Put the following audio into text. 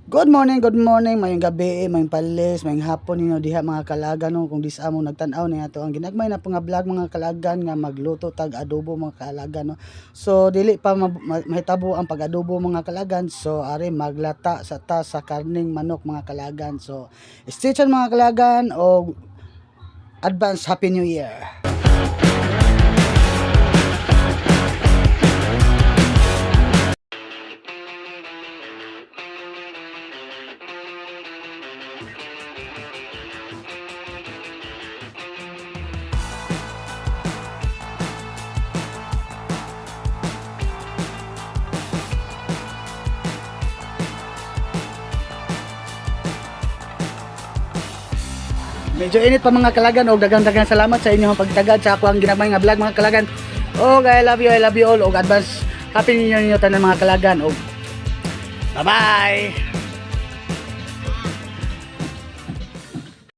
Good morning, mayong gabi, mayong palis, mayong hapon ninyo diha mga kalagan no, kung dis amo nagtan-aw na ato ang ginagmay na nga vlog mga kalagan nga magluto tag adobo mga kalagan no. So dili pa mahitabo ang pag-adobo mga kalagan. So ari maglata sa sa karning manok mga kalagan. So stay tuned mga kalagan o advance happy new year. Medyo init pa mga kalagan o dagang-dagang salamat sa inyong pagtagad sa ako ang ginamay nga vlog mga kalagan. O I love you all o advance happy new year ninyo tanan mga kalagan o bye bye.